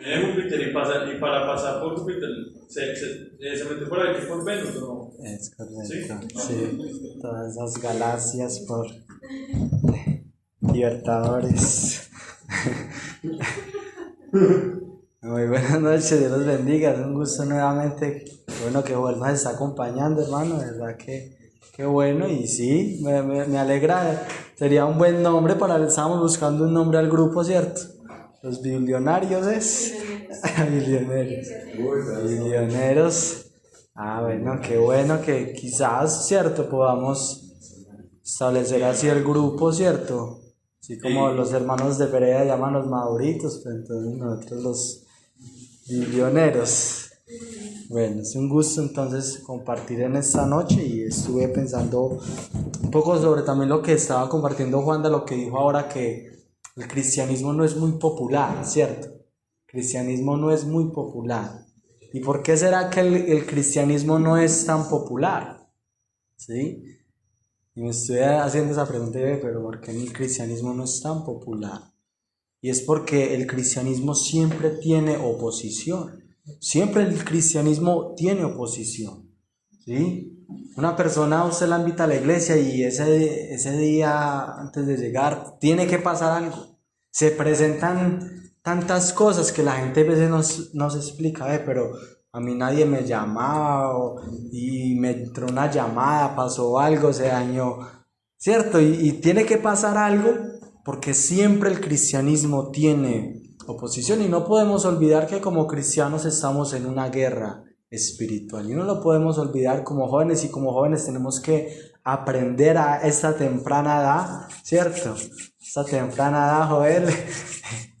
En Júpiter y para pasar por Júpiter se mete por aquí por Venus, ¿no? Es ¿Sí? correcto, sí. Todas esas galaxias por Libertadores. Muy buenas noches, Dios los bendiga, es un gusto nuevamente, bueno que nos está acompañando, hermano, de verdad que qué bueno, y sí, me alegra, sería un buen nombre estábamos buscando un nombre al grupo, ¿cierto? Los biblionarios Billioneros, bueno, qué bueno que quizás, ¿cierto? Podamos establecer así el grupo, ¿cierto? Así como los hermanos de Pereira llaman los maduritos, pues entonces nosotros los billioneros. Bueno, es un gusto entonces compartir en esta noche y estuve pensando un poco sobre también lo que estaba compartiendo Juan, de lo que dijo ahora, que el cristianismo no es muy popular, ¿cierto? El cristianismo no es muy popular. ¿Y por qué será que el cristianismo no es tan popular? ¿Sí? Y me estoy haciendo esa pregunta de, pero ¿por qué el cristianismo no es tan popular? Y es porque el cristianismo siempre tiene oposición. Siempre el cristianismo tiene oposición. ¿Sí? Una persona, usted la invita a la iglesia y ese día antes de llegar tiene que pasar algo. Se presentan tantas cosas que la gente a veces no se explica, pero a mí nadie me llamaba y me entró una llamada, pasó algo, se dañó, ¿cierto? Y tiene que pasar algo porque siempre el cristianismo tiene oposición y no podemos olvidar que como cristianos estamos en una guerra espiritual y no lo podemos olvidar como jóvenes, y como jóvenes tenemos que aprender a esta temprana edad, ¿cierto? Esta temprana edad, Joel,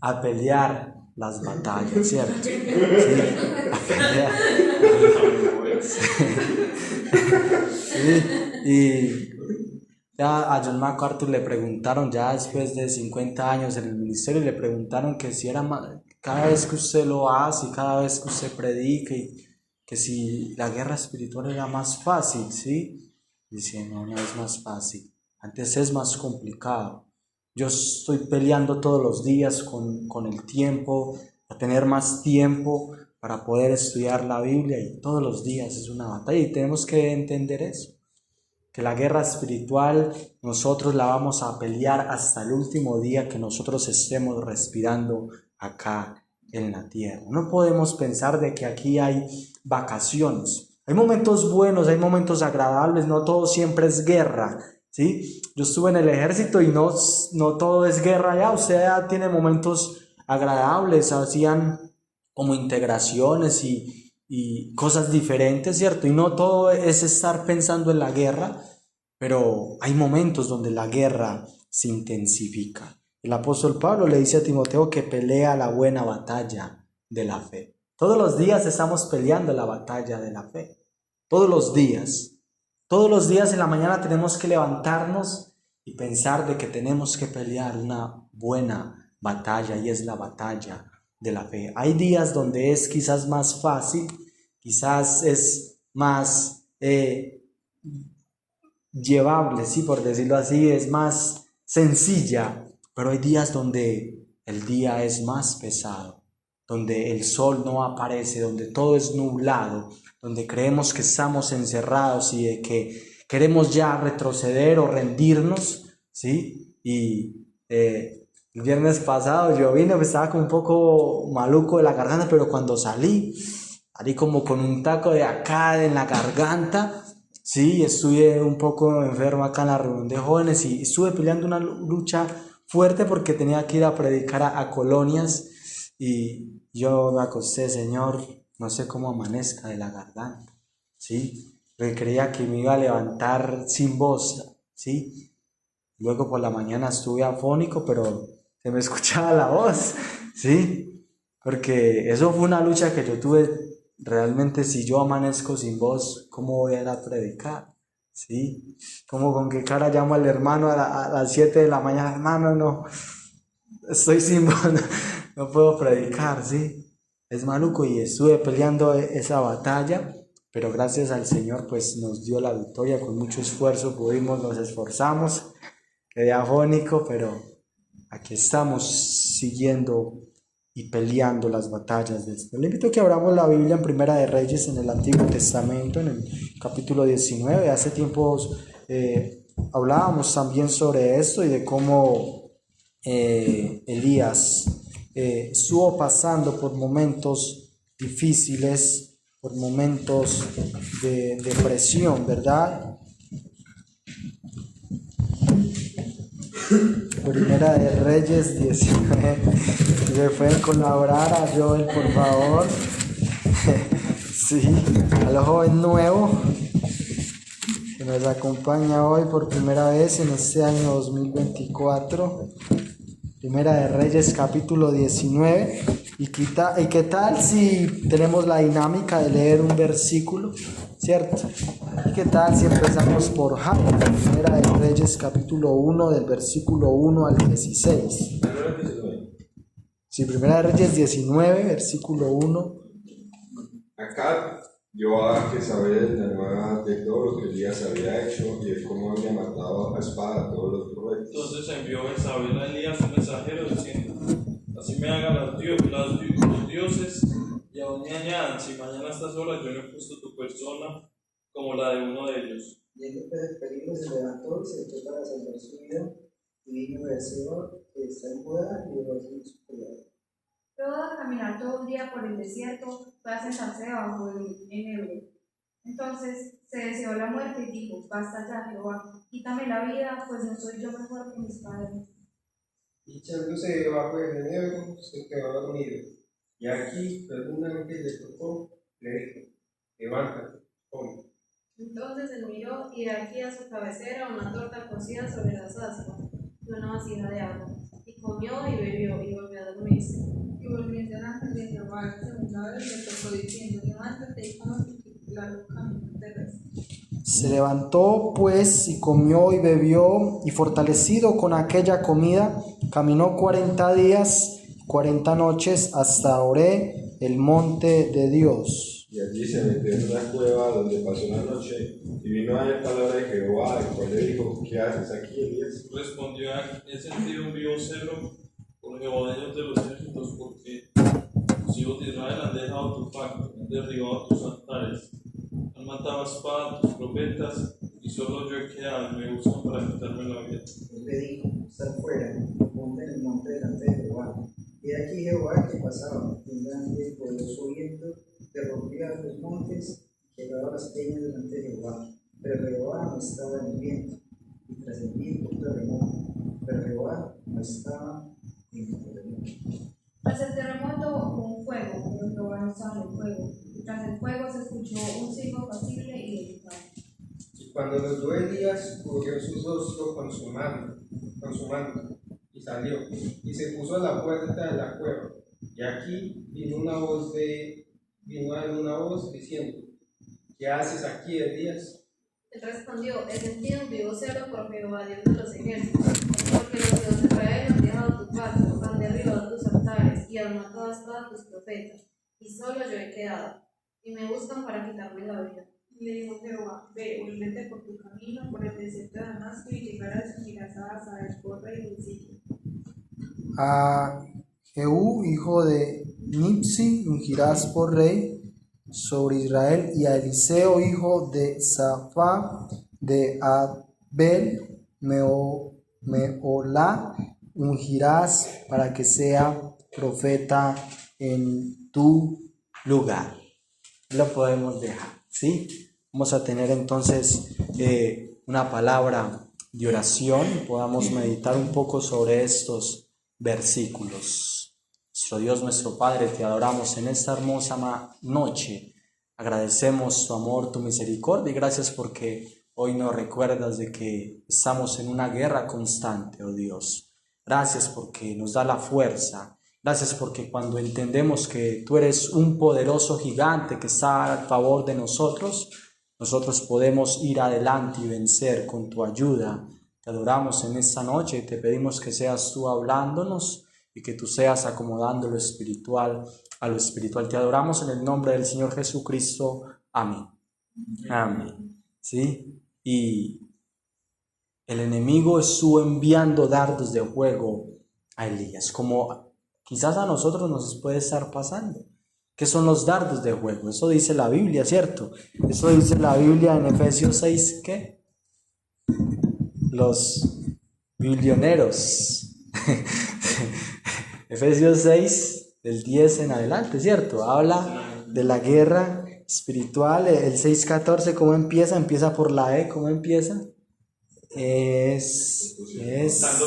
a pelear las batallas, ¿cierto? Sí, a pelear. Sí. Y ya a John MacArthur le preguntaron, ya después de 50 años en el ministerio, le preguntaron que si era cada vez que usted lo hace y cada vez que usted predique, que si la guerra espiritual era más fácil, ¿sí? Dice, no, no es más fácil, antes es más complicado. Yo estoy peleando todos los días con el tiempo, a tener más tiempo para poder estudiar la Biblia, y todos los días es una batalla y tenemos que entender eso, que la guerra espiritual nosotros la vamos a pelear hasta el último día que nosotros estemos respirando acá en la tierra. No podemos pensar de que aquí hay vacaciones. Hay momentos buenos, hay momentos agradables, no todo siempre es guerra, ¿sí? Yo estuve en el ejército y no todo es guerra ya, o sea, tiene momentos agradables, hacían como integraciones y cosas diferentes, ¿cierto? Y no todo es estar pensando en la guerra, pero hay momentos donde la guerra se intensifica. El apóstol Pablo le dice a Timoteo que pelea la buena batalla de la fe. Todos los días estamos peleando la batalla de la fe. Todos los días. Todos los días en la mañana tenemos que levantarnos y pensar de que tenemos que pelear una buena batalla, y es la batalla de la fe. Hay días donde es quizás más fácil, quizás es más llevable, sí, por decirlo así, es más sencilla, pero hay días donde el día es más pesado, donde el sol no aparece, donde todo es nublado, donde creemos que estamos encerrados y de que queremos ya retroceder o rendirnos, ¿sí? Y el viernes pasado yo vine, pues estaba como un poco maluco de la garganta, pero cuando salí como con un taco de acá en la garganta. Sí, estuve un poco enfermo acá en la reunión de jóvenes y estuve peleando una lucha fuerte porque tenía que ir a predicar a colonias, y yo me acosté, Señor, no sé cómo amanezca de la garganta, ¿sí? Porque creía que me iba a levantar sin voz, ¿sí? Luego por la mañana estuve afónico, pero se me escuchaba la voz, ¿sí? Porque eso fue una lucha que yo tuve. Realmente, si yo amanezco sin voz, ¿cómo voy a ir a predicar? ¿Sí? ¿Cómo, con qué cara llamo al hermano a las 7 de la mañana? Hermano, no, estoy sin voz, no puedo predicar, ¿sí? Es maluco, y estuve peleando esa batalla, pero gracias al Señor pues nos dio la victoria. Con mucho esfuerzo nos esforzamos, quedé afónico, pero aquí estamos siguiendo y peleando las batallas del Señor. Le invito a que abramos la Biblia en Primera de Reyes en el Antiguo Testamento, en el capítulo 19. Hace tiempos hablábamos también sobre esto y de cómo Elías estuvo pasando por momentos difíciles, por momentos de depresión, ¿verdad? Primera de Reyes 19. ¿Me pueden colaborar a Joel, por favor? Sí, al joven nuevo que nos acompaña hoy por primera vez en este año 2024. Primera de Reyes capítulo 19. ¿Y qué tal si tenemos la dinámica de leer un versículo? ¿Cierto? ¿Y qué tal si empezamos por Primera de Reyes capítulo 1 del versículo 1 al 16? Sí, Primera de Reyes 19, versículo 1. Acab dio a Jezabel la nueva de todo lo que Elías había hecho y de cómo había matado a espada a todos los profetas. Entonces envió Jezabel a Elías un mensajero diciendo: así me hagan los dioses y aún me añadan, si mañana estás sola yo no he puesto tu persona como la de uno de ellos. Y el peligro se levantó y se echó para salvar su vida, y vino de Seor, que está en Judá, y llegó allí su criado. Luego de caminar todo un día por el desierto, fue a sentarse debajo de un enebro. Entonces se deseó la muerte y dijo: basta ya, Jehová, quítame la vida, pues no soy yo mejor que mis padres. Y echándose debajo del enebro, se quedó dormido. Y aquí, un ángel le tocó, le dijo: levántate, come. Entonces él miró y de aquí a su cabecera una torta cocida sobre las ascuas y una vasija de agua. Y comió y bebió y volvió a dormirse. Y volviendo al ángel de Jehová la segunda vez, le tocó diciendo: levántate y come, porque claro camino te resta. Se levantó pues y comió y bebió, y fortalecido con aquella comida, caminó 40 días, 40 noches hasta Horé, el monte de Dios. Y allí se metió en una cueva donde pasó una noche, y vino a él palabra de Jehová, el cual le dijo: ¿qué haces aquí, Elías? Respondió: he sentido un vivo celo por Jehová, Dios de los ejércitos, porque los hijos de Israel han dejado tu pacto, han derribado tus altares, han matado a espada a tus profetas, y solo yo he quedado y me buscan para quitarme la vida. Él le dijo: sal fuera, ponte en el monte delante de Jehová. Y aquí Jehová que pasaba, y un grande y poderoso viento, que rompía los montes y quebraba las peñas delante de Jehová. Pero Jehová no estaba en el viento, y tras el viento un terremoto, pero Jehová no estaba en el terremoto. Tras el terremoto hubo un fuego, pero Jehová no estaba en el fuego. Y tras el fuego se escuchó un silbo apacible y delicado. Y cuando los vio Elías, cubrió su rostro con su manto, y salió, y se puso a la puerta de la cueva. Y aquí vino a él una voz diciendo: ¿qué haces aquí, Elías? Él respondió: he sentido un vivo celo por Jehová, Dios de los ejércitos, porque los hijos de Israel han dejado tu pacto, han derribado tus altares y han matado a espada a tus profetas, y solo yo he quedado, y me buscan para quitarme la vida. Y le dijo Jehová: ve, vuélvete por tu camino, por el desierto de Damasco, y llegarás y irás a Hazael por rey del sitio. A Jehú, hijo de Nipsi, ungirás por rey sobre Israel, y a Eliseo, hijo de Safá, de Abel Meolá, ungirás para que sea profeta en tu lugar. Lo podemos dejar, ¿sí? Vamos a tener entonces una palabra de oración y podamos meditar un poco sobre estos versículos. Nuestro Dios, nuestro Padre, te adoramos en esta hermosa noche. Agradecemos tu amor, tu misericordia, y gracias porque hoy nos recuerdas de que estamos en una guerra constante, oh Dios. Gracias porque nos da la fuerza. Gracias porque cuando entendemos que tú eres un poderoso gigante que está a favor de nosotros, nosotros podemos ir adelante y vencer con tu ayuda. Te adoramos en esta noche y te pedimos que seas tú hablándonos y que tú seas acomodando lo espiritual a lo espiritual. Te adoramos en el nombre del Señor Jesucristo. Amén. Amén. ¿Sí? Y el enemigo estuvo enviando dardos de fuego a Elías. Como quizás a nosotros nos puede estar pasando. ¿Qué son los dardos de fuego? Eso dice la Biblia, ¿cierto? Eso dice la Biblia en Efesios 6, ¿qué? Los biblioneros. Efesios 6, del 10 en adelante, ¿cierto? Habla de la guerra espiritual. El 6:14, ¿cómo empieza? Empieza por la E, ¿cómo empieza? Estando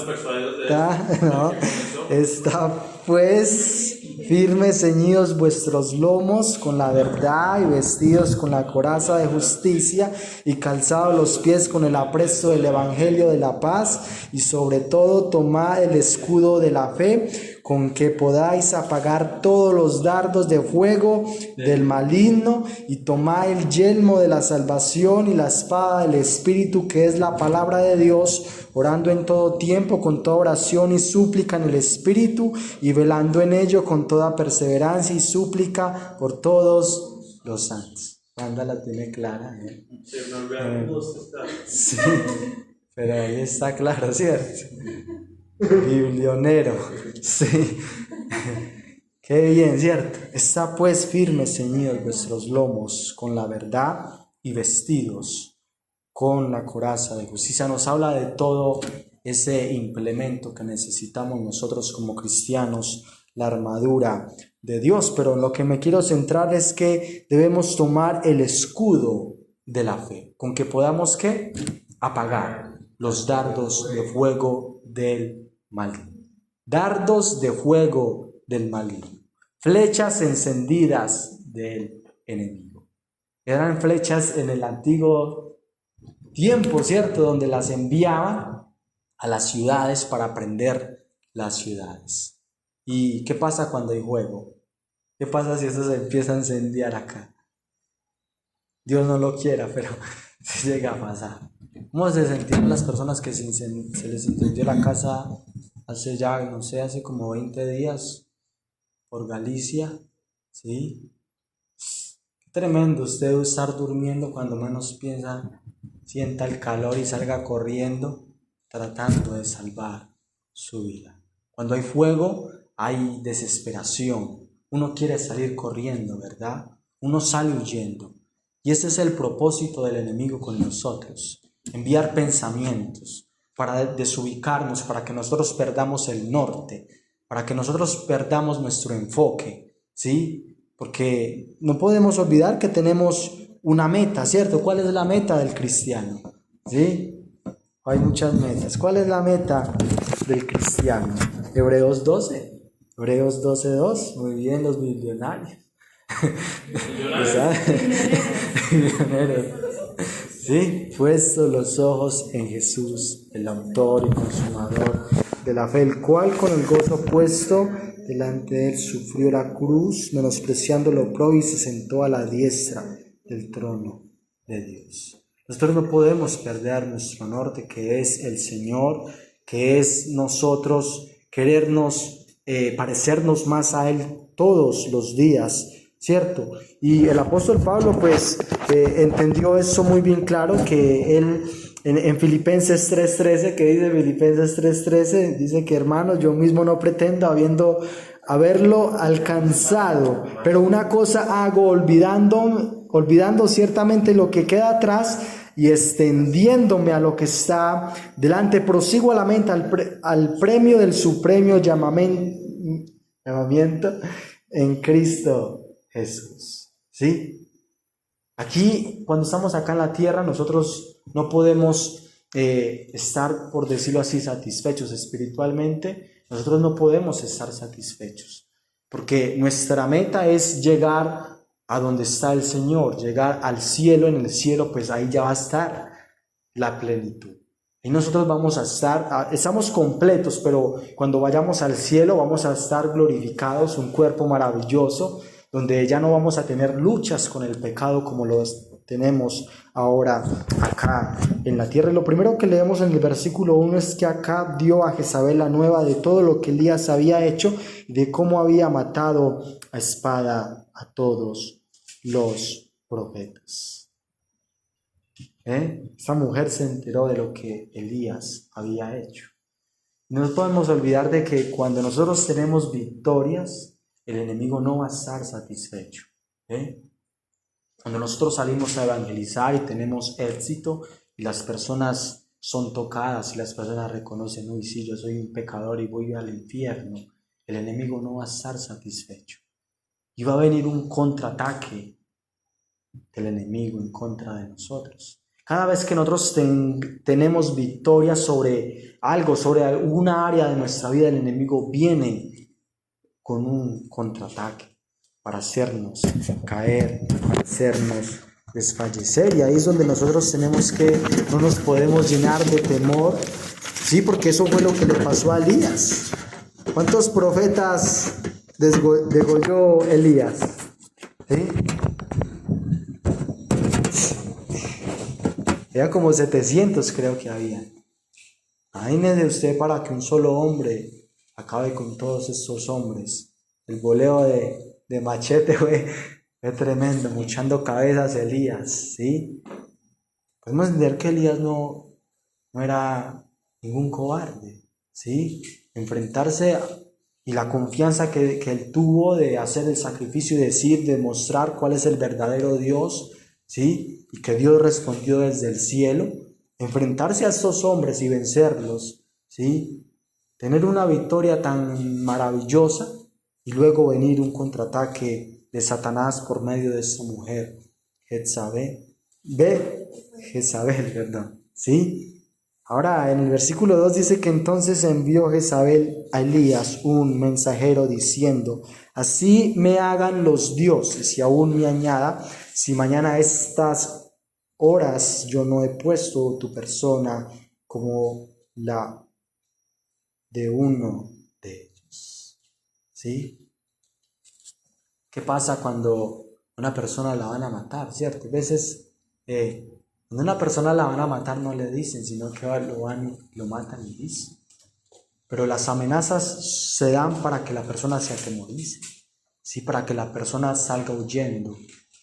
persuadidos de Está pues firmes, ceñidos vuestros lomos con la verdad y vestidos con la coraza de justicia y calzados los pies con el apresto del evangelio de la paz, y sobre todo tomad el escudo de la fe, con que podáis apagar todos los dardos de fuego del maligno, y tomad el yelmo de la salvación y la espada del Espíritu, que es la palabra de Dios, orando en todo tiempo con toda oración y súplica en el Espíritu, y velando en ello con toda perseverancia y súplica por todos los santos. Wanda la tiene clara, ¿eh? Sí, pero ahí está claro, ¿cierto? Biblionero, sí. Qué bien, ¿cierto? Está pues firmes, ceñidos vuestros lomos con la verdad y vestidos con la coraza de justicia. Nos habla de todo ese implemento que necesitamos nosotros como cristianos, la armadura de Dios. Pero en lo que me quiero centrar es que debemos tomar el escudo de la fe, con que podamos, ¿qué? Apagar los dardos de fuego del maligno. Dardos de fuego del maligno. Flechas encendidas del enemigo. Eran flechas en el antiguo tiempo, ¿cierto? Donde las enviaban a las ciudades para prender las ciudades. ¿Y qué pasa cuando hay fuego? ¿Qué pasa si eso se empieza a incendiar acá? Dios no lo quiera, pero si llega a pasar. ¿Cómo se sintieron las personas que se les incendió la casa hace ya, no sé, hace como 20 días por Galicia? ¿Sí? Qué tremendo usted estar durmiendo cuando menos piensa, sienta el calor y salga corriendo tratando de salvar su vida. Cuando hay fuego, hay desesperación. Uno quiere salir corriendo, ¿verdad? Uno sale huyendo. Y ese es el propósito del enemigo con nosotros. Enviar pensamientos para desubicarnos, para que nosotros perdamos el norte, para que nosotros perdamos nuestro enfoque, ¿sí? Porque no podemos olvidar que tenemos una meta, ¿cierto? ¿Cuál es la meta del cristiano? ¿Sí? Hay muchas metas. ¿Cuál es la meta del cristiano? Hebreos 12. Hebreos 12:2. Muy bien, los millonarios. Millonarios. Sí, puesto los ojos en Jesús, el autor y consumador de la fe, el cual con el gozo puesto delante de él sufrió la cruz, menospreciando lo oprobio, y se sentó a la diestra del trono de Dios. Nosotros no podemos perder nuestro norte, que es el Señor, que es nosotros querernos parecernos más a Él todos los días, ¿cierto? Y el apóstol Pablo pues entendió eso muy bien claro, que él en Filipenses 3:13, que dice Filipenses 3:13, dice que hermanos, yo mismo no pretendo haberlo alcanzado, pero una cosa hago, olvidando ciertamente lo que queda atrás y extendiéndome a lo que está delante, prosigo a la meta al premio del supremo llamamiento en Cristo Jesús. ¿Sí? Aquí, cuando estamos acá en la tierra, nosotros no podemos estar, por decirlo así, satisfechos espiritualmente. Nosotros no podemos estar satisfechos, porque nuestra meta es llegar a donde está el Señor, llegar al cielo. En el cielo, pues ahí ya va a estar la plenitud. Y nosotros vamos a estar, estamos completos, pero cuando vayamos al cielo vamos a estar glorificados, un cuerpo maravilloso, donde ya no vamos a tener luchas con el pecado como los tenemos ahora acá en la tierra. Y lo primero que leemos en el versículo 1 es que acá dio a Jezabel la nueva de todo lo que Elías había hecho y de cómo había matado a espada a todos los profetas. Esta mujer se enteró de lo que Elías había hecho. No nos podemos olvidar de que cuando nosotros tenemos victorias, el enemigo no va a estar satisfecho. Cuando nosotros salimos a evangelizar y tenemos éxito y las personas son tocadas y las personas reconocen, uy, sí, yo soy un pecador y voy al infierno, el enemigo no va a estar satisfecho. Y va a venir un contraataque del enemigo en contra de nosotros. Cada vez que nosotros tenemos victoria sobre algo, sobre alguna área de nuestra vida, el enemigo viene con un contraataque para hacernos caer, para hacernos desfallecer. Y ahí es donde nosotros tenemos que, no nos podemos llenar de temor, sí, porque eso fue lo que le pasó a Elías. ¿Cuántos profetas degolló Elías? ¿Sí? Era como 700 creo que había. Imagínese usted para que un solo hombre acabe con todos estos hombres. El voleo de machete fue tremendo, mochando cabezas Elías, ¿sí? Podemos entender que Elías no era ningún cobarde, ¿sí? Enfrentarse y la confianza que él tuvo de hacer el sacrificio y decir, demostrar cuál es el verdadero Dios, ¿sí? Y que Dios respondió desde el cielo, enfrentarse a estos hombres y vencerlos, ¿sí? Tener una victoria tan maravillosa y luego venir un contraataque de Satanás por medio de esta mujer, Jezabel, perdón, ¿sí? Ahora en el versículo 2 dice que entonces envió Jezabel a Elías un mensajero diciendo, así me hagan los dioses y aún me añada, si mañana a estas horas yo no he puesto tu persona como la de uno de ellos. ¿Sí? ¿Qué pasa cuando una persona la van a matar? ¿Cierto? A veces cuando una persona la van a matar no le dicen, sino que lo matan y dicen. Pero las amenazas se dan para que la persona se atemorice, ¿sí? Para que la persona salga huyendo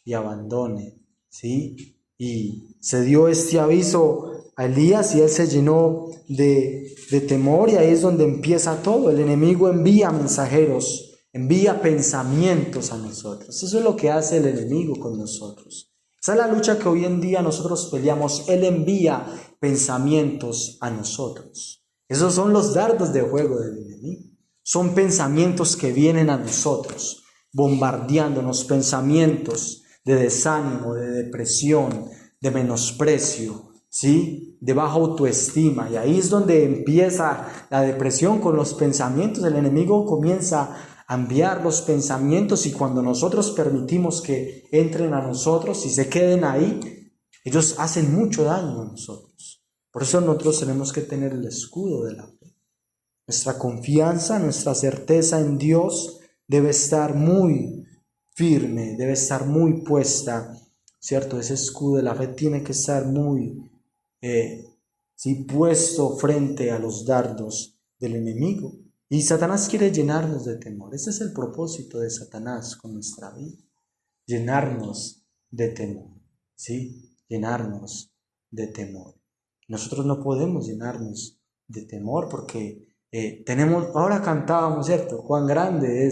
y abandone, ¿sí? Y se dio este aviso a Elías y él se llenó de temor, y ahí es donde empieza todo. El enemigo envía mensajeros, envía pensamientos a nosotros. Eso es lo que hace el enemigo con nosotros. Esa es la lucha que hoy en día nosotros peleamos. Él envía pensamientos a nosotros. Esos son los dardos de fuego del enemigo. Son pensamientos que vienen a nosotros, bombardeándonos, pensamientos de desánimo, de depresión, de menosprecio, ¿sí? De baja autoestima. Y ahí es donde empieza la depresión con los pensamientos. El enemigo comienza a enviar los pensamientos, y cuando nosotros permitimos que entren a nosotros y se queden ahí, ellos hacen mucho daño a nosotros. Por eso nosotros tenemos que tener el escudo de la fe. Nuestra confianza, nuestra certeza en Dios debe estar muy firme, debe estar muy puesta, ¿cierto? Ese escudo de la fe tiene que estar muy puesto frente a los dardos del enemigo. Y Satanás quiere llenarnos de temor. Ese es el propósito de Satanás con nuestra vida. Llenarnos de temor, ¿sí? Llenarnos de temor. Nosotros no podemos llenarnos de temor porque ahora cantábamos, ¿cierto? Cuán grande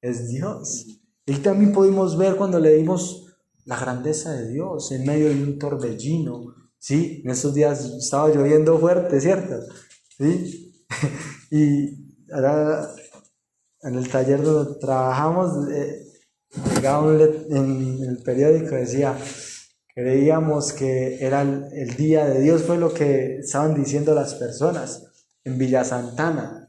es Dios. Y también pudimos ver cuando leímos la grandeza de Dios en medio de un torbellino, ¿sí? En esos días estaba lloviendo fuerte, ¿cierto? ¿Sí? Y ahora en el taller donde trabajamos, llegaba en el periódico, decía, creíamos que era el día de Dios, fue lo que estaban diciendo las personas en Villa Santana.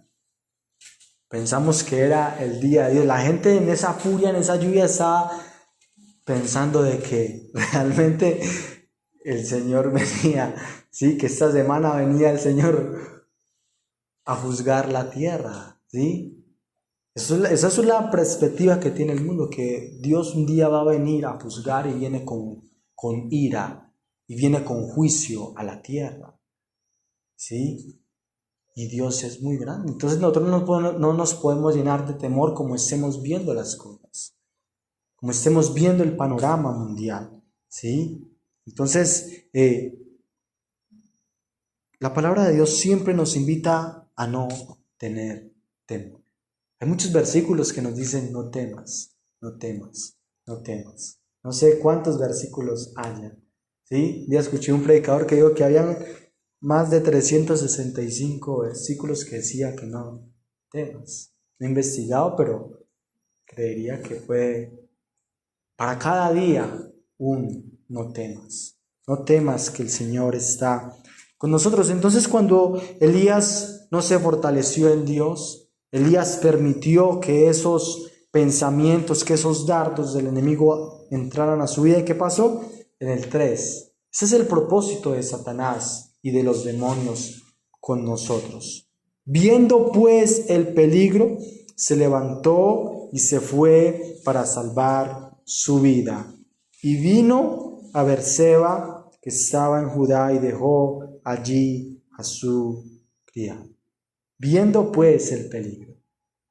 Pensamos que era el día de Dios. La gente en esa furia, en esa lluvia, estaba pensando de que realmente el Señor venía, sí, que esta semana venía el Señor a juzgar la tierra, ¿sí? Esa es la perspectiva que tiene el mundo, que Dios un día va a venir a juzgar y viene con ira y viene con juicio a la tierra, ¿sí? Y Dios es muy grande. Entonces nosotros no nos podemos llenar de temor como estemos viendo las cosas, como estemos viendo el panorama mundial, ¿sí? Entonces la palabra de Dios siempre nos invita a no tener temor. Hay muchos versículos que nos dicen no temas, no temas, no temas. No sé cuántos versículos hayan, ¿sí? Ya escuché un predicador que dijo que habían más de 365 versículos que decía que no temas. No he investigado, pero creería que fue para cada día un no temas. No temas que el Señor está con nosotros. Entonces, cuando Elías no se fortaleció en Dios, Elías permitió que esos pensamientos, que esos dardos del enemigo entraran a su vida. ¿Y qué pasó? En el 3. Ese es el propósito de Satanás y de los demonios con nosotros. Viendo pues el peligro, se levantó y se fue para salvar su vida. Y vino a Berseba, que estaba en Judá, y dejó allí a su criado. Viendo pues el peligro.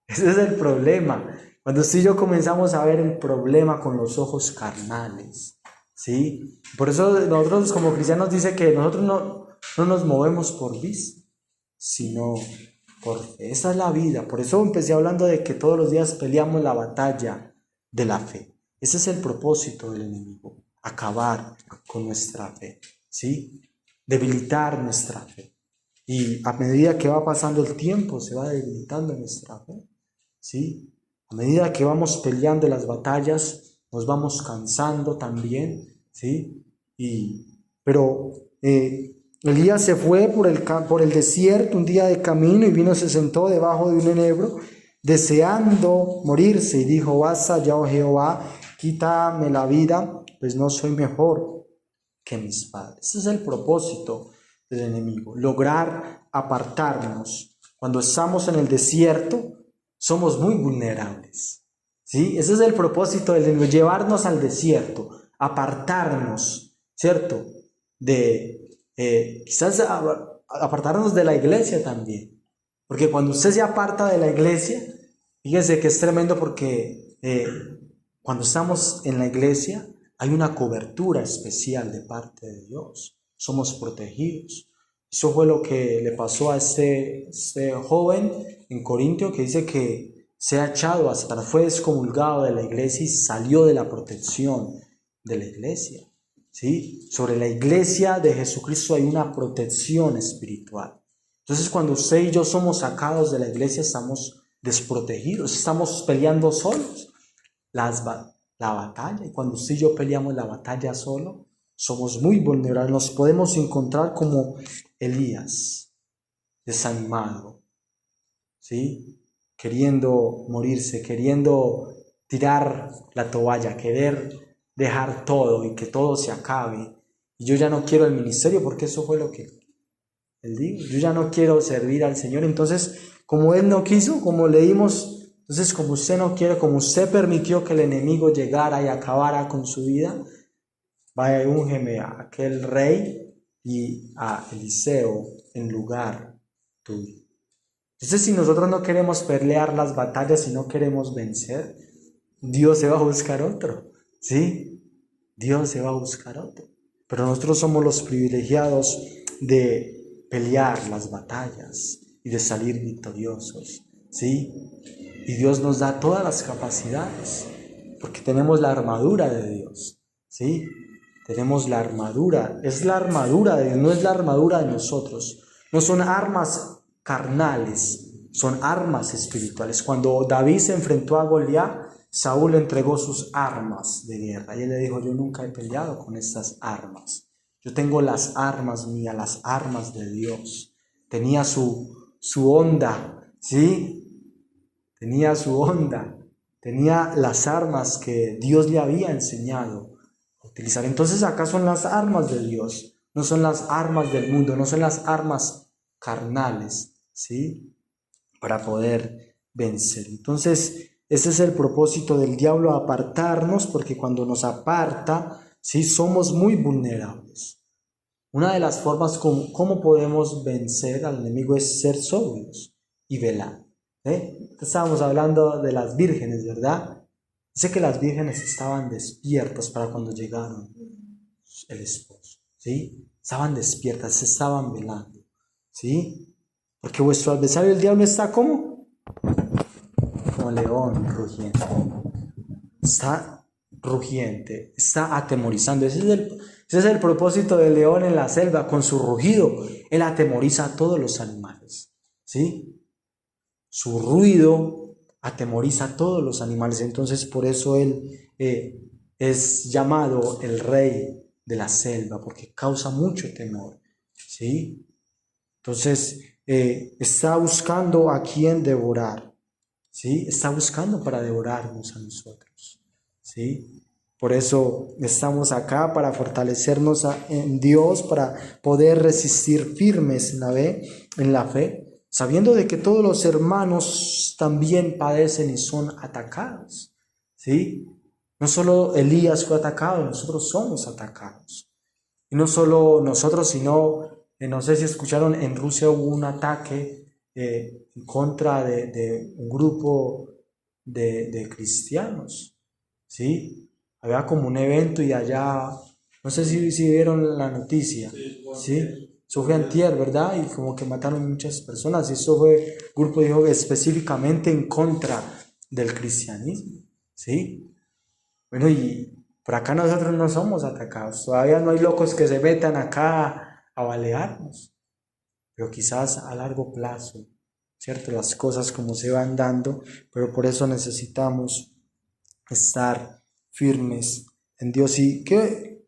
Ese es el problema. Cuando usted y yo comenzamos a ver el problema con los ojos carnales, ¿sí? Por eso nosotros como cristianos dice que nosotros no nos movemos por vista, sino por fe. Esa es la vida. Por eso empecé hablando de que todos los días peleamos la batalla de la fe. Ese es el propósito del enemigo, acabar con nuestra fe, ¿sí? Debilitar nuestra fe. Y a medida que va pasando el tiempo, se va debilitando nuestra fe, ¿sí? A medida que vamos peleando las batallas, nos vamos cansando también, ¿sí? Pero Elías se fue por el desierto un día de camino y vino, se sentó debajo de un enebro, deseando morirse, y dijo: basta ya, oh Jehová, quítame la vida, pues no soy mejor que mis padres. Ese es el propósito del enemigo, lograr apartarnos. Cuando estamos en el desierto, somos muy vulnerables, ¿sí? Ese es el propósito del enemigo, llevarnos al desierto, apartarnos, ¿cierto? Quizás apartarnos de la iglesia también, porque cuando usted se aparta de la iglesia, fíjese que es tremendo, porque cuando estamos en la iglesia hay una cobertura especial de parte de Dios, somos protegidos. Eso fue lo que le pasó a este joven en Corintio, que dice que se ha echado a Satanás, fue excomulgado de la iglesia y salió de la protección de la iglesia, ¿sí? Sobre la iglesia de Jesucristo hay una protección espiritual. Entonces, cuando usted y yo somos sacados de la iglesia, estamos desprotegidos, estamos peleando solos la batalla. Y cuando usted y yo peleamos la batalla solo, somos muy vulnerables. Nos podemos encontrar como Elías, desanimado, ¿sí? Queriendo morirse, queriendo tirar la toalla, querer dejar todo y que todo se acabe. Y yo ya no quiero el ministerio, porque eso fue lo que él dijo. Yo ya no quiero servir al Señor. Entonces, como él no quiso, como leímos, entonces como usted no quiere, como usted permitió que el enemigo llegara y acabara con su vida, vaya y úngeme a aquel rey y a Eliseo en lugar tuyo. Entonces, si nosotros no queremos pelear las batallas, si no queremos vencer, Dios se va a buscar otro, ¿sí? Dios se va a buscar otro. Pero nosotros somos los privilegiados de pelear las batallas y de salir victoriosos, ¿sí? Y Dios nos da todas las capacidades, porque tenemos la armadura de Dios, ¿sí? Tenemos la armadura, es la armadura de Dios, no es la armadura de nosotros. No son armas carnales, son armas espirituales. Cuando David se enfrentó a Goliat, Saúl le entregó sus armas de guerra y él le dijo: yo nunca he peleado con estas armas, yo tengo las armas mías, las armas de Dios. Tenía su onda, ¿sí? Tenía su onda, tenía las armas que Dios le había enseñado a utilizar. Entonces acá son las armas de Dios, no son las armas del mundo, no son las armas carnales, ¿sí? Para poder vencer. Entonces, ese es el propósito del diablo, apartarnos, porque cuando nos aparta, ¿sí? Somos muy vulnerables. Una de las formas como podemos vencer al enemigo es ser sobrios y velar. Estábamos hablando de las vírgenes, ¿verdad? Dice que las vírgenes estaban despiertas para cuando llegaron el esposo, ¿sí? Estaban despiertas, se estaban velando, ¿sí? Porque vuestro adversario el diablo está como león rugiente. Está rugiente, está atemorizando. Ese es el propósito del león en la selva, con su rugido. Él atemoriza a todos los animales, ¿sí? Su ruido atemoriza a todos los animales. Entonces por eso él es llamado el rey de la selva, porque causa mucho temor, ¿sí? Entonces está buscando a quien devorar, ¿sí? Está buscando para devorarnos a nosotros, ¿sí? Por eso estamos acá, para fortalecernos en Dios, para poder resistir firmes en la fe, sabiendo de que todos los hermanos también padecen y son atacados, ¿sí? No solo Elías fue atacado, nosotros somos atacados. Y no solo nosotros, sino, no sé si escucharon, en Rusia hubo un ataque en contra de un grupo de cristianos, ¿sí? Había como un evento y allá, no sé si vieron la noticia, ¿sí? Eso fue antier, ¿verdad? Y como que mataron muchas personas. Y eso fue, el grupo dijo, específicamente en contra del cristianismo, ¿sí? Bueno, y por acá nosotros no somos atacados. Todavía no hay locos que se metan acá a balearnos. Pero quizás a largo plazo, ¿cierto? Las cosas como se van dando, pero por eso necesitamos estar firmes en Dios. Y qué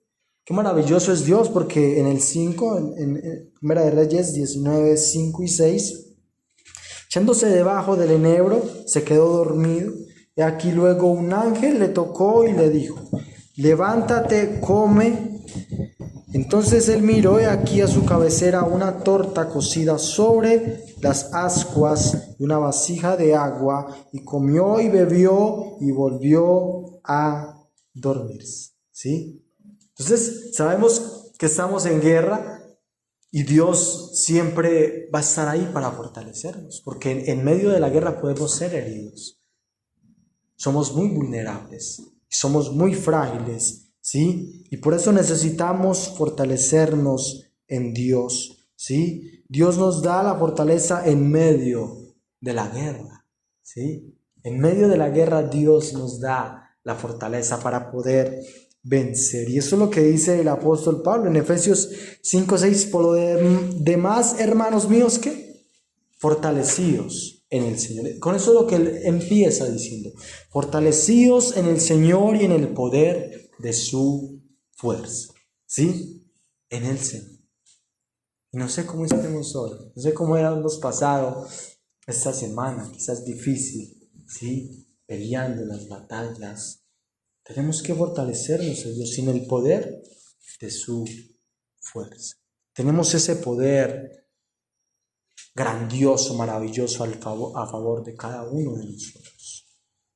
maravilloso es Dios, porque en el 5, en Primera de Reyes 19, 5 y 6, echándose debajo del enebro, se quedó dormido. Y aquí luego un ángel le tocó y le dijo: levántate, come. Entonces él miró y aquí a su cabecera una torta cocida sobre las ascuas y una vasija de agua, y comió y bebió y volvió a dormirse, ¿sí? Entonces sabemos que estamos en guerra y Dios siempre va a estar ahí para fortalecernos, porque en medio de la guerra podemos ser heridos. Somos muy vulnerables, somos muy frágiles, ¿sí? Y por eso necesitamos fortalecernos en Dios, ¿sí? Dios nos da la fortaleza en medio de la guerra, ¿sí? En medio de la guerra Dios nos da la fortaleza para poder vencer. Y eso es lo que dice el apóstol Pablo en Efesios 5:6: por lo demás, hermanos míos, ¿qué? Fortalecidos en el Señor. Con eso es lo que él empieza diciendo: fortalecidos en el Señor y en el poder de su fuerza, ¿sí? En el Señor. Y no sé cómo estemos hoy, no sé cómo hemos pasado esta semana, quizás difícil, ¿sí? Peleando las batallas. Tenemos que fortalecernos en Dios, en el poder de su fuerza. Tenemos ese poder grandioso, maravilloso a favor de cada uno de nosotros.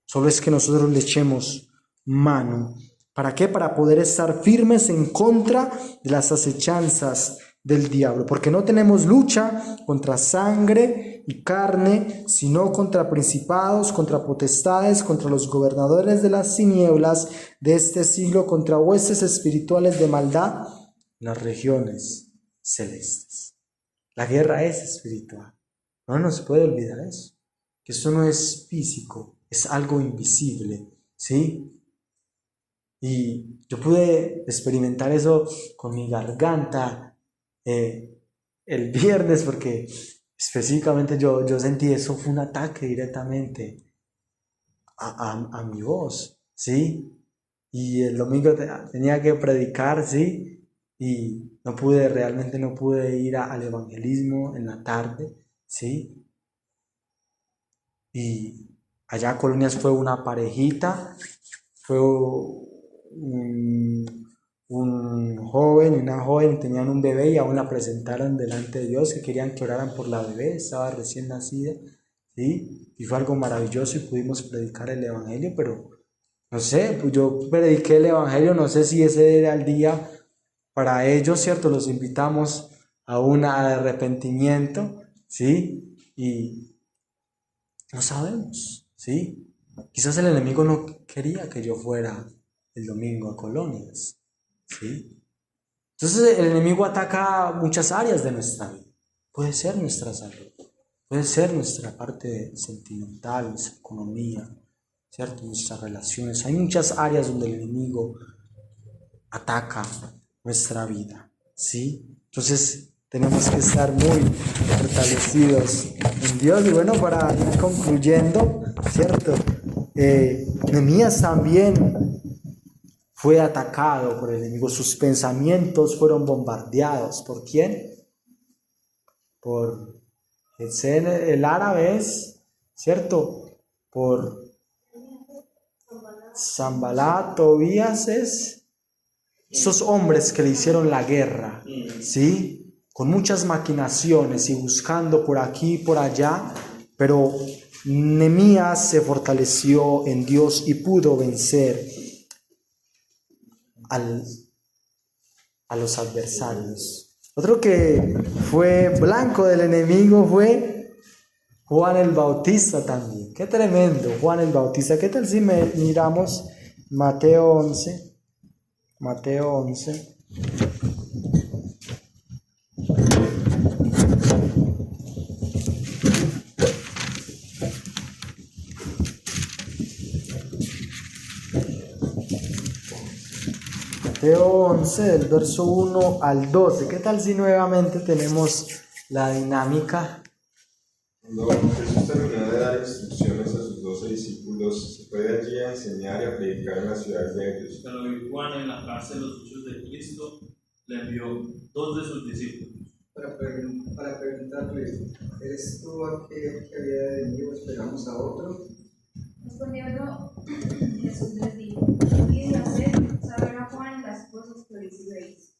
Solo es que nosotros le echemos mano. ¿Para qué? Para poder estar firmes en contra de las acechanzas del diablo, porque no tenemos lucha contra sangre y carne, sino contra principados, contra potestades, contra los gobernadores de las tinieblas de este siglo, contra huestes espirituales de maldad en las regiones celestes. La guerra es espiritual, no nos puede olvidar eso, que eso no es físico, es algo invisible, ¿sí? Y yo pude experimentar eso con mi garganta el viernes, porque específicamente yo sentí eso, fue un ataque directamente a mi voz, ¿sí? Y el domingo tenía que predicar, ¿sí? Y realmente no pude ir al evangelismo en la tarde, ¿sí? Y allá a Colonias fue una parejita, fue un joven y una joven, tenían un bebé y aún la presentaron delante de Dios, que querían que oraran por la bebé, estaba recién nacida, ¿sí? Y fue algo maravilloso y pudimos predicar el evangelio, pero no sé, pues yo prediqué el evangelio, no sé si ese era el día para ellos, ¿cierto? Los invitamos a un arrepentimiento, ¿sí? Y no sabemos, ¿sí? Quizás el enemigo no quería que yo fuera el domingo a Colonias, ¿sí? Entonces el enemigo ataca muchas áreas de nuestra vida. puede ser nuestra salud, puede ser nuestra parte sentimental, nuestra economía, ¿cierto? Nuestras relaciones. Hay muchas áreas donde el enemigo ataca nuestra vida, ¿sí? Entonces tenemos que estar muy fortalecidos en Dios. Y bueno, para ir concluyendo, ¿cierto? Nehemías también fue atacado por el enemigo. Sus pensamientos fueron bombardeados. ¿Por quién? Por el árabe, ¿cierto? Por Sanbalat, Tobías, esos hombres que le hicieron la guerra, ¿sí? Con muchas maquinaciones y buscando por aquí y por allá, pero Nehemías se fortaleció en Dios y pudo vencer a los adversarios. Otro que fue blanco del enemigo fue Juan el Bautista también. Qué tremendo, Juan el Bautista. ¿Qué tal si miramos Mateo 11? Mateo 11. Mateo 11, del verso 1 al 12. ¿Qué tal si nuevamente tenemos la dinámica? Cuando Jesús terminó de dar instrucciones a sus 12 discípulos, se fue de allí a enseñar y a predicar en las ciudades de ellos. Pero Juan, en la casa de los hechos de Cristo, le envió 2 de sus discípulos. Para preguntarle, ¿eres tú aquel que había de venir o esperamos a otro? Respondiendo Jesús les dijo: y de hacer saber a Juan las cosas que oís y veis.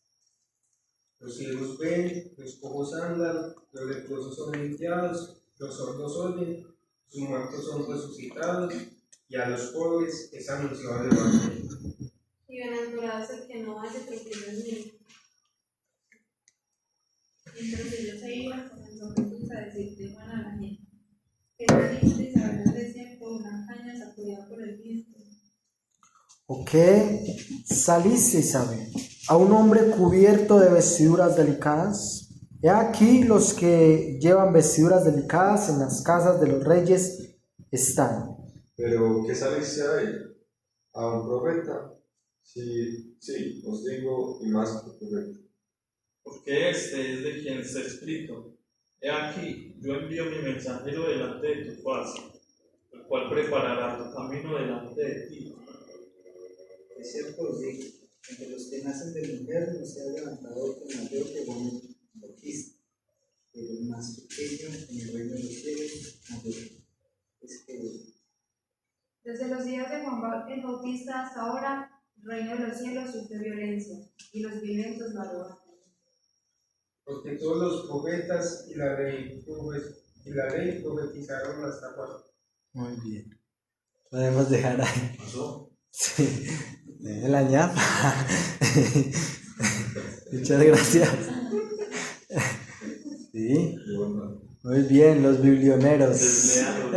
Los ciegos ven, los cojos andan, los leprosos son limpiados, los sordos oyen, los muertos son resucitados, y a los pobres es anunciado el evangelio. Y bienaventurado es el que no hace tropiezo en mí. Mientras ellos se iban, comenzó Jesús a decir de Juan a la gente: que saliste y saber el desierto, una caña sacudida por el viento. ¿O qué saliste, Isabel? ¿A un hombre cubierto de vestiduras delicadas? He aquí los que llevan vestiduras delicadas en las casas de los reyes están. ¿Pero qué saliste a él? ¿A un profeta? Sí, os digo, y más que profeta. Porque este es de quien está escrito: he aquí, yo envío mi mensajero delante de tu faz, el cual preparará tu camino delante de ti. Es cierto, os digo, entre los que nacen de mujer no se ha levantado otro mayor que Juan el Bautista, pero el más pequeño en el reino de los cielos mayor es que él. Desde los días de Juan el Bautista hasta ahora, el reino de los cielos sufre violencia, y los violentos lo arrojan. Porque todos los profetas y la ley profetizaron hasta Juan. Muy bien. Podemos dejar ahí. ¿Pasó? Sí. De la ñapa. Muchas gracias. Sí. Muy bien, los biblioneros. Deslealo.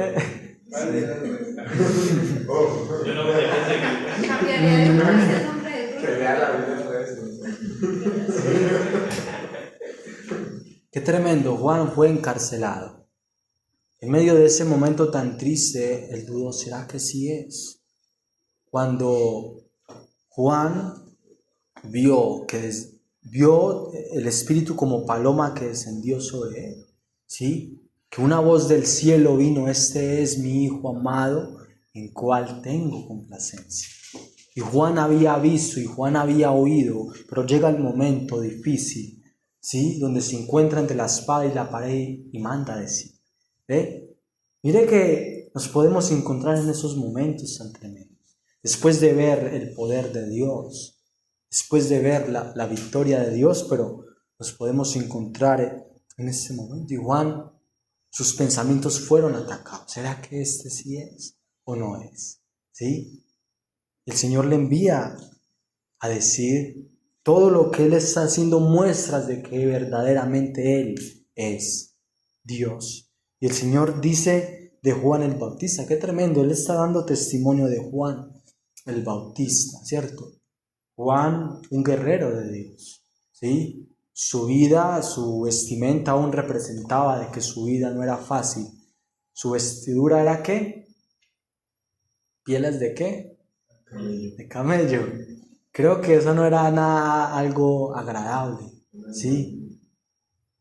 Oh, Yo no sé qué seguir. Cambiaría de el nombre del grupo. que lea la Biblia en redes. Qué tremendo, Juan fue encarcelado. En medio de ese momento tan triste, él dudó, ¿será que sí es? Cuando Juan vio el Espíritu como paloma que descendió sobre él, ¿sí? Que una voz del cielo vino: este es mi Hijo amado, en cual tengo complacencia. Y Juan había visto y Juan había oído, pero llega el momento difícil, ¿sí? Donde se encuentra entre la espada y la pared y manda a decir. ¿Ve? Mire que nos podemos encontrar en esos momentos tan tremendos. Después de ver el poder de Dios, después de ver la victoria de Dios, pero nos podemos encontrar en ese momento. Y Juan, sus pensamientos fueron atacados. ¿Será que este sí es o no es? ¿Sí? El Señor le envía a decir todo lo que Él está haciendo, muestras de que verdaderamente Él es Dios. Y el Señor dice de Juan el Bautista, qué tremendo, Él está dando testimonio de Juan el Bautista, ¿cierto? Juan, un guerrero de Dios, ¿sí? su vida, su vestimenta aún representaba de que su vida no era fácil. Su vestidura era ¿qué? ¿Pieles de qué? De camello. Creo que eso no era nada algo agradable, ¿sí?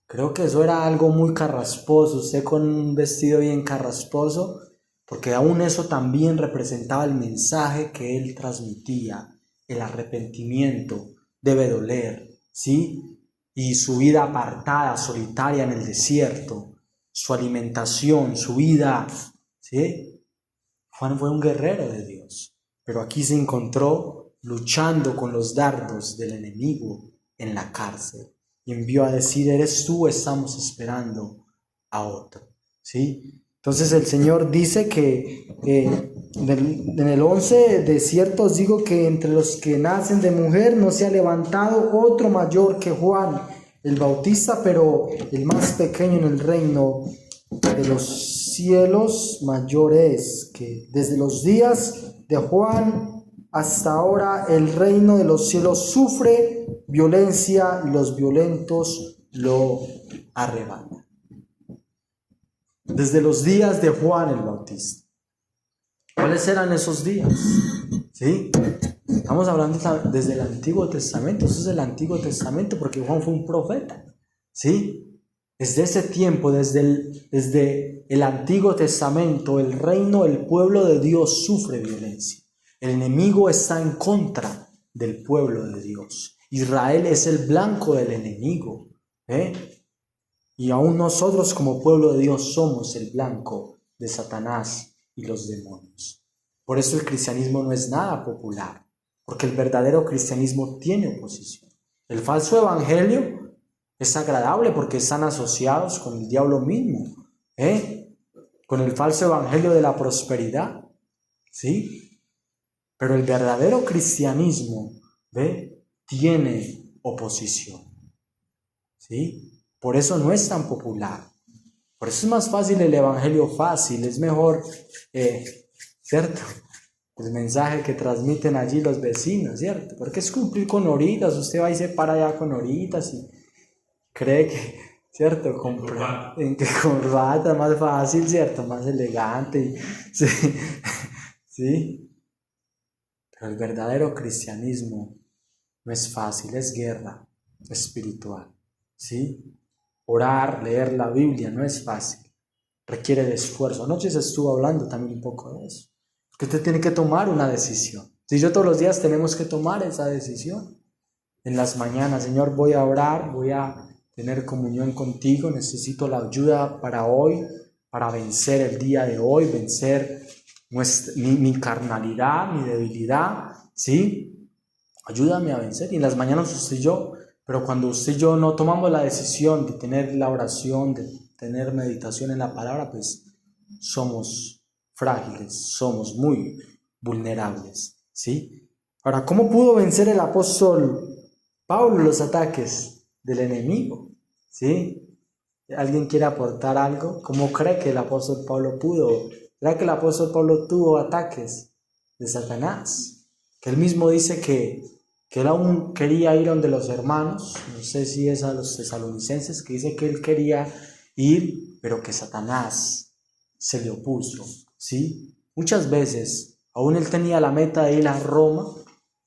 Creo que eso era algo muy carrasposo, usted con un vestido bien carrasposo, porque aún eso también representaba el mensaje que él transmitía. El arrepentimiento debe doler, ¿sí? Y su vida apartada, solitaria en el desierto, su alimentación, su vida, ¿sí? Juan fue un guerrero de Dios, pero aquí se encontró luchando con los dardos del enemigo en la cárcel y envió a decir, eres tú, estamos esperando a otro, ¿sí? Entonces el Señor dice que en el 11, de cierto os digo que entre los que nacen de mujer no se ha levantado otro mayor que Juan el Bautista, pero el más pequeño en el reino de los cielos mayor es, que desde los días de Juan hasta ahora el reino de los cielos sufre violencia y los violentos lo arrebatan. Desde los días de Juan el Bautista. ¿Cuáles eran esos días? ¿Sí? Estamos hablando desde el Antiguo Testamento. Eso es el Antiguo Testamento porque Juan fue un profeta. ¿Sí? Desde ese tiempo, desde el Antiguo Testamento, el reino, el pueblo de Dios sufre violencia. El enemigo está en contra del pueblo de Dios. Israel es el blanco del enemigo. Y aún nosotros como pueblo de Dios somos el blanco de Satanás y los demonios. Por eso el cristianismo no es nada popular, porque el verdadero cristianismo tiene oposición. El falso evangelio es agradable porque están asociados con el diablo mismo, con el falso evangelio de la prosperidad, ¿sí? Pero el verdadero cristianismo, tiene oposición, ¿sí? Por eso no es tan popular. Por eso es más fácil el evangelio fácil, es mejor, ¿cierto? El mensaje que transmiten allí los vecinos, ¿cierto? Porque es cumplir con horitas, usted va y se para allá con horitas y cree que, ¿cierto? En que corbata es más fácil, ¿cierto? Más elegante, ¿sí? ¿Sí? Pero el verdadero cristianismo no es fácil, es guerra espiritual, ¿sí? Orar, leer la Biblia no es fácil, requiere de esfuerzo. Anoche se estuvo hablando también un poco de eso, que usted tiene que tomar una decisión. Si yo todos los días tenemos que tomar esa decisión. En las mañanas, Señor, voy a orar, voy a tener comunión contigo, necesito la ayuda para hoy, para vencer el día de hoy, vencer mi carnalidad, mi debilidad, ¿sí? Ayúdame a vencer. Y en las mañanas usted y yo, pero cuando usted y yo no tomamos la decisión de tener la oración, de tener meditación en la palabra, pues somos frágiles, somos muy vulnerables, ¿sí? Ahora, ¿cómo pudo vencer el apóstol Pablo los ataques del enemigo? ¿Sí? ¿Alguien quiere aportar algo? ¿Cómo cree que el apóstol Pablo pudo? ¿Será que el apóstol Pablo tuvo ataques de Satanás? Que él mismo dice que él aún quería ir donde los hermanos, no sé si es a los tesalonicenses, que dice que él quería ir, pero que Satanás se le opuso, ¿sí? Muchas veces, aún él tenía la meta de ir a Roma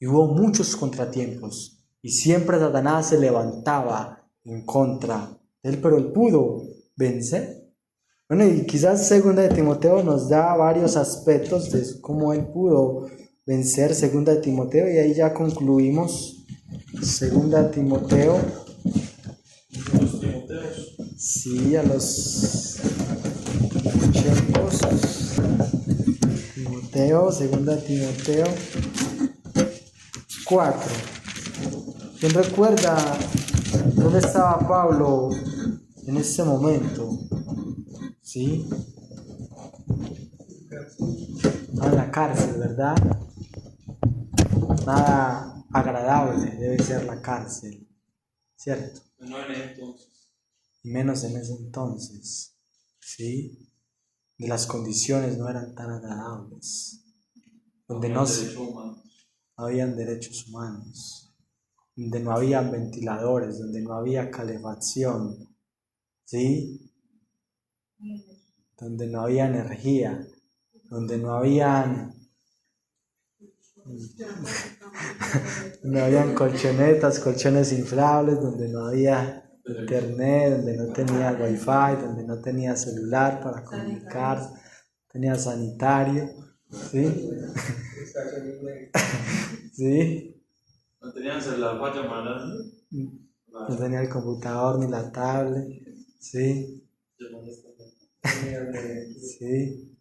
y hubo muchos contratiempos y siempre Satanás se levantaba en contra de él, pero él pudo vencer. Bueno, y quizás 2 de Timoteo nos da varios aspectos de cómo él pudo vencer, 2 de Timoteo, y ahí ya concluimos. 2 de Timoteo. Los Timoteos. Sí, a los tiempos. Timoteo, 2 de Timoteo 4. ¿Quién recuerda dónde estaba Pablo en este momento? ¿Sí? En la cárcel, ¿verdad? Nada agradable debe ser la cárcel, ¿cierto? No en entonces. Y menos en ese entonces, ¿sí? Y las condiciones no eran tan agradables, donde no habían derechos humanos, donde no había ventiladores, donde no había calefacción, ¿sí? Donde no había energía, donde no habían colchonetas, colchones inflables, donde no había internet, donde no tenía wifi, donde no tenía celular para comunicarse, tenía sanitario, ¿sí? ¿Sí? No tenían celular para llamar a nadie. No tenía el computador ni la tablet, ¿sí? Sí.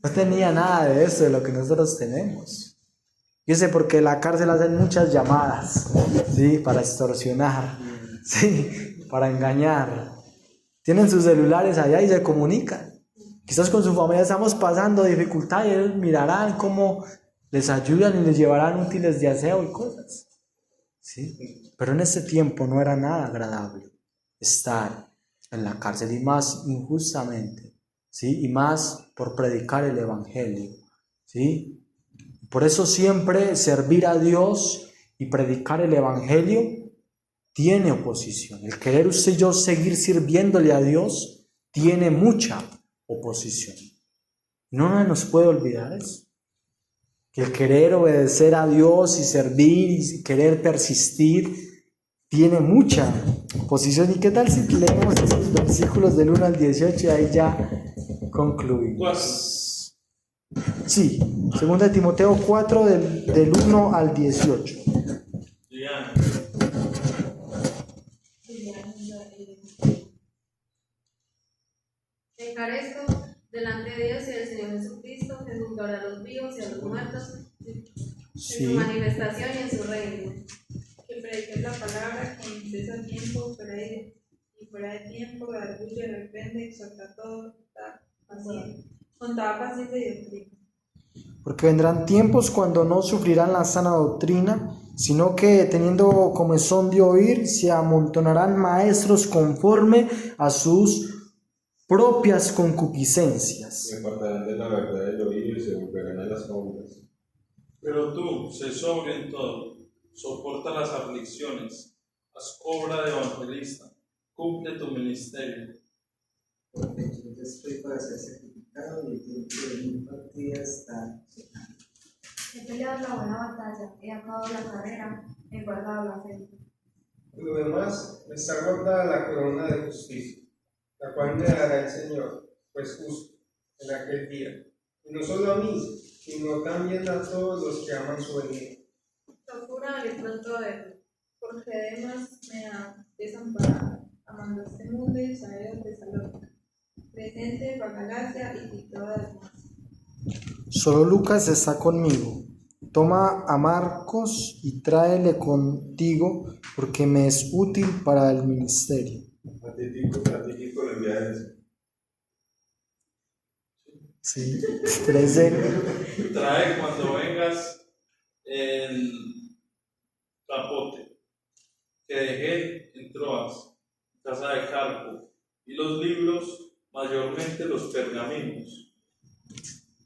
No tenía nada de eso, de lo que nosotros tenemos. Yo sé porque en la cárcel hacen muchas llamadas, ¿sí? Para extorsionar, ¿sí? Para engañar. Tienen sus celulares allá y se comunican. Quizás con su familia estamos pasando dificultad y ellos mirarán cómo les ayudan y les llevarán útiles de aseo y cosas, ¿sí? Pero en ese tiempo no era nada agradable estar en la cárcel, y más injustamente, ¿sí? Y más por predicar el evangelio, ¿sí? Por eso siempre servir a Dios y predicar el evangelio tiene oposición. El querer usted y yo seguir sirviéndole a Dios tiene mucha oposición. No nos puede olvidar eso. Que el querer obedecer a Dios y servir y querer persistir tiene mucha oposición. ¿Y qué tal si leemos esos versículos del 1 al 18 y ahí ya concluimos? Sí, 2 Timoteo 4 del 1 al 18. Encarezco delante de Dios y del Señor Jesucristo, que juzgará a los vivos y a los muertos en su manifestación y en su reino. Que prediques la palabra, que iniciés a tiempo, y fuera de tiempo, redarguye, reprende, exhorta a todo, con toda paciencia y doctrina. Porque vendrán tiempos cuando no sufrirán la sana doctrina, sino que teniendo comezón de oír, se amontonarán maestros conforme a sus propias concupiscencias. Se apartarán de la verdad del oído y se volverán a las fábulas. Pero tú, sé sobrio en todo, soporta las aflicciones, haz obra de evangelista, cumple tu ministerio. Porque yo estoy para ser sacrificado y el tiempo de mi partida está cercano. He peleado la buena batalla, he acabado la carrera, he guardado la fe. Por lo demás, me está guardada la corona de justicia, la cual me dará el Señor, pues justo, en aquel día. Y no solo a mí, sino también a todos los que aman su venida. Procura de pronto verlo, porque además me ha desamparado, amando este mundo y saber de salud. Presente para Galacia y todas las demás. Solo Lucas está conmigo. Toma a Marcos y tráele contigo, porque me es útil para el ministerio. A Tíquico lo enviaré. Sí, 13. Trae cuando vengas el capote que dejé en Troas, casa de Carpo, y los libros, mayormente los pergaminos.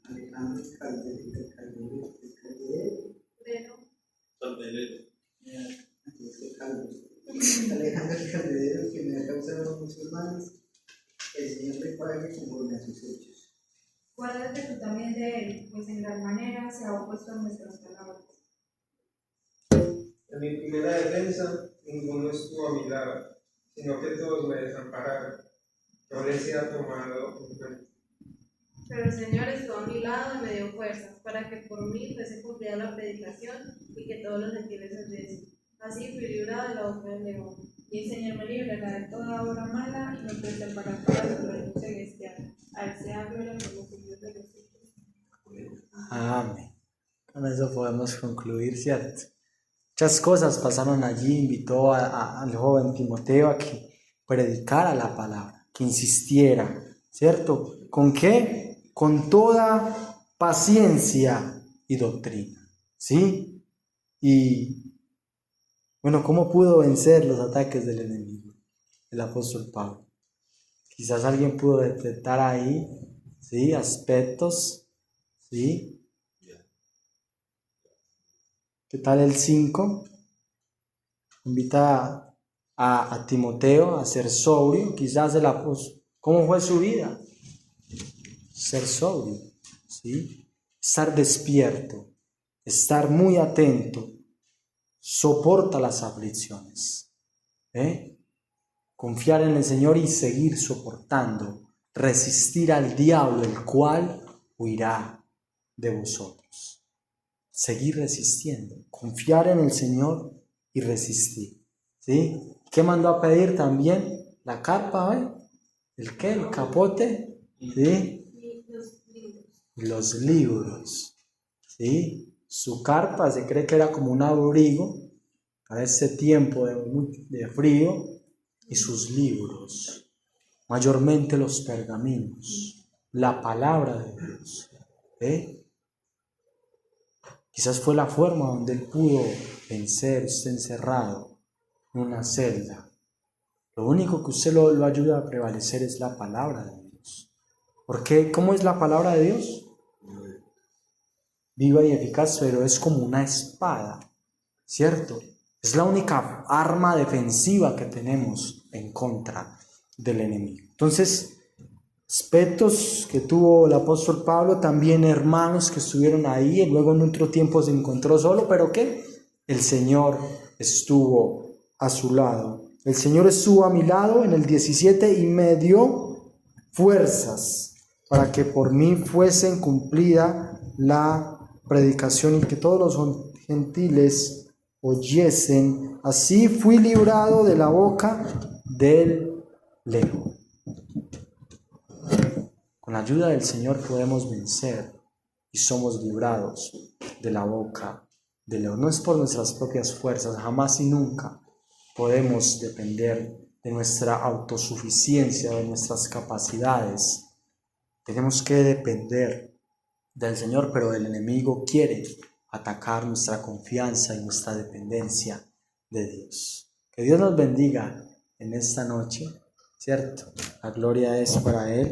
Alejandro Calderero. Calderero. Alejandro Calderero, que me ha causado muchos males, el Señor le pague conforme a sus hechos. Guárdate tú también de él, pues en gran manera se ha opuesto a nuestras palabras. En mi primera defensa, ninguno estuvo a mi lado, sino que todos me desampararon. Yo les he tomado en cuenta. Pero el Señor estuvo a mi lado y me dio fuerzas, para que por mí fuese cumplida la predicación y que todos los gentiles oyesen. Así fui librado de la boca del león. Y el Señor me librará de toda obra mala y me preservará para su reino celestial. A él sea gloria por los siglos de los siglos. Amén. Con eso podemos concluir, ¿cierto? Muchas cosas pasaron allí. Invitó al joven Timoteo a que predicara la palabra, que insistiera, ¿cierto? ¿Con qué? Con toda paciencia y doctrina, ¿sí? Y bueno, ¿cómo pudo vencer los ataques del enemigo? El apóstol Pablo. Quizás alguien pudo detectar ahí, ¿sí? Aspectos, ¿sí? ¿Qué tal el 5? Invita a Timoteo a ser sobrio, quizás ¿cómo fue su vida? Ser sobrio, ¿sí? Estar despierto, estar muy atento, soporta las aflicciones, confiar en el Señor y seguir soportando, resistir al diablo, el cual huirá de vosotros. Seguir resistiendo, confiar en el Señor y resistir, ¿sí? ¿Qué mandó a pedir también? La carpa, ¿el qué? El capote, ¿sí? Los libros, ¿sí? Su carpa se cree que era como un abrigo para ese tiempo de frío, y sus libros, mayormente los pergaminos, la palabra de Dios, Quizás fue la forma donde él pudo vencer, usted encerrado en una celda. Lo único que usted lo ayuda a prevalecer es la palabra de Dios. ¿Por qué? ¿Cómo es la palabra de Dios? Viva y eficaz, pero es como una espada, ¿cierto? Es la única arma defensiva que tenemos en contra del enemigo. Entonces, aspectos que tuvo el apóstol Pablo, también hermanos que estuvieron ahí, y luego en otro tiempo se encontró solo, pero ¿qué? El Señor estuvo a su lado. El Señor estuvo a mi lado en el 17 y me dio fuerzas para que por mí fuesen cumplida la predicación y que todos los gentiles oyesen. Así fui librado de la boca del león. Con la ayuda del Señor podemos vencer y somos librados de la boca del león. No es por nuestras propias fuerzas, jamás y nunca podemos depender de nuestra autosuficiencia, de nuestras capacidades. Tenemos que depender del Señor, pero el enemigo quiere atacar nuestra confianza y nuestra dependencia de Dios. Que Dios nos bendiga en esta noche, ¿cierto? La gloria es para Él.